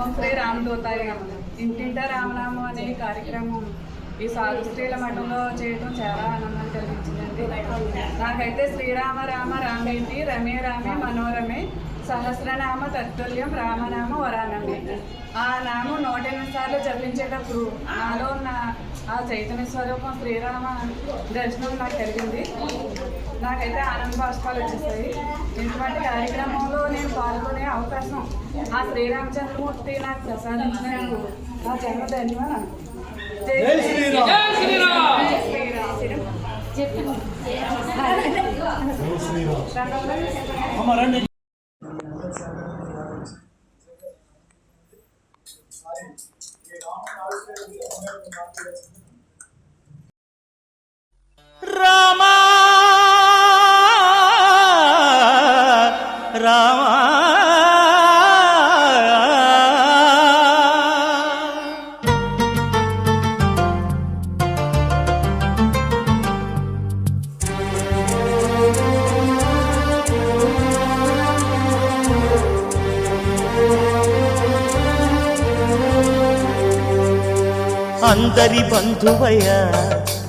ఓం శ్రీ రామదూతాయ నమః. ఇంటింటా రామనామం అనే కార్యక్రమం ఈ సాధు స్త్రీల మఠంలో చేయడం చాలా ఆనందం కలిగించిందండి. నాకైతే శ్రీరామ రామ రామేతి రమే రామే మనోరమే సహస్రనామ తత్తుల్యం రామనామ వరానమే. ఆ నామం 108 సార్లు జపించేటప్పుడు నాలో ఉన్న ఆ చైతన్య స్వరూపం శ్రీరామ దర్శనం నాకు కలిగింది. నాకైతే ఆనంద బాష్పాలు వచ్చేసాయి. ఇటువంటి కార్యక్రమంలో నేను పాల్గొనే అవకాశం ఆ శ్రీరామచంద్రమూర్తి నాకు ప్రసాదించినందుకు నా జన్మ ధన్యవాదాలు. జై శ్రీరామ్. రామా రామా అందరి బంధువయ్య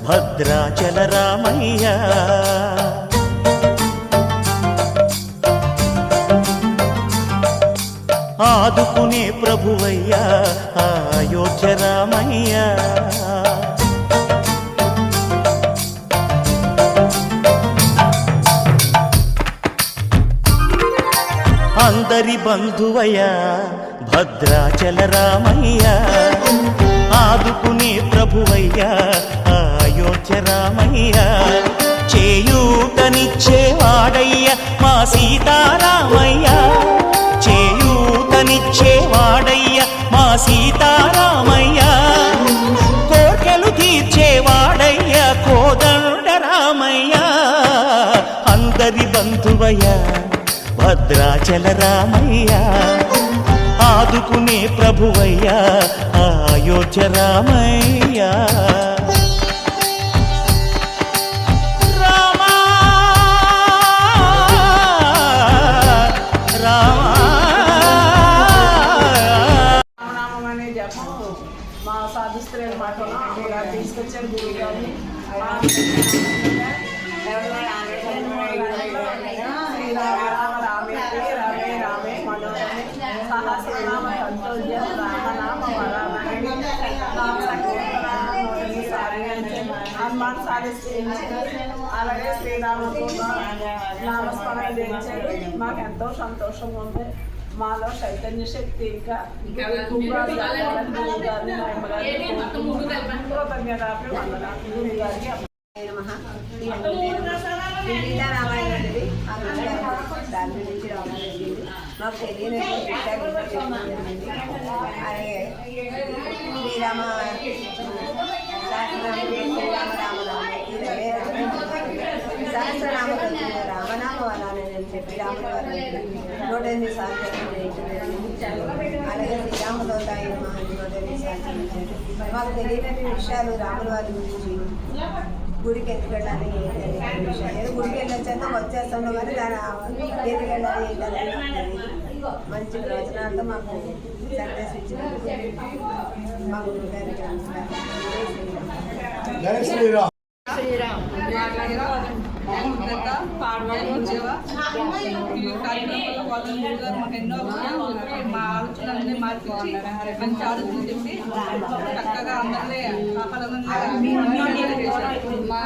భద్రాచల రామయ్య, ఆదుకునే ప్రభువయ్య అయోధ్య రామయ్య. అందరి బంధువయ్య భద్రాచల రామయ్య, ఆదుకునే ప్రభువయ్య అయోధ్య రామయ్య. చేయూతనిచ్చేవాడయ్య మా సీతారామయ్య, చేయూతనిచ్చేవాడయ్య మా సీతారామయ్య. కోర్కెలు తీర్చేవాడయ్య కోదండ రామయ్య. అందరి బంధువయ్య భద్రాచల రామయ్య, ఆదుకునే ప్రభువయ్య అయోధ్య రామయ్య. రామా రామా రామనామం అనే జపం మా సాధు స్త్రీల మాటలో ఇలా తీసుకొచ్చారు గురువు గారు. శ్రీరామ రామేతి రమే రామే మనోరమే సహస్రనామ తత్తుల్యం రామనామ వరానమే. హనుమాన్ అలాగే శ్రీరామతో నామస్మరణ చేయించారు. మాకు ఎంతో సంతోషంగా ఉంది. మాలో చైతన్య శక్తి ఇంకా రామాయణండి దాని నుంచి రామాయణ మాకు తెలియని అలాగే శ్రీరామ సహస్రనామ రామనామ వరాలని చెప్పి రాముల వారిని 108 సార్లు అలాగే శ్రీరామదూతాయ నమః 108 సార్లు. మాకు తెలియని విషయాలు రాముల వారి గురించి, గుడికి ఎందుకు వెళ్ళాలి ఏంటనే విషయాలు. ఏదో గుడికి వెళ్ళొచ్చాక వచ్చేస్తాను కానీ దాని ఎందుకు వెళ్ళాలి ఏంటనేది మంచి ప్రవచనాలతో మాకు సందేశం ఇచ్చినందుకు మా గురువు గారికి జై శ్రీరామ్. పాడవాళ్ళు వచ్చేవా ఈ కార్యక్రమంలో గారు మాకు ఎన్నో మా ఆలోచనలన్నీ మార్పించి మంచి ఆలోచన చెప్పి చక్కగా అందరినీ ఆహ్లాదంగా మా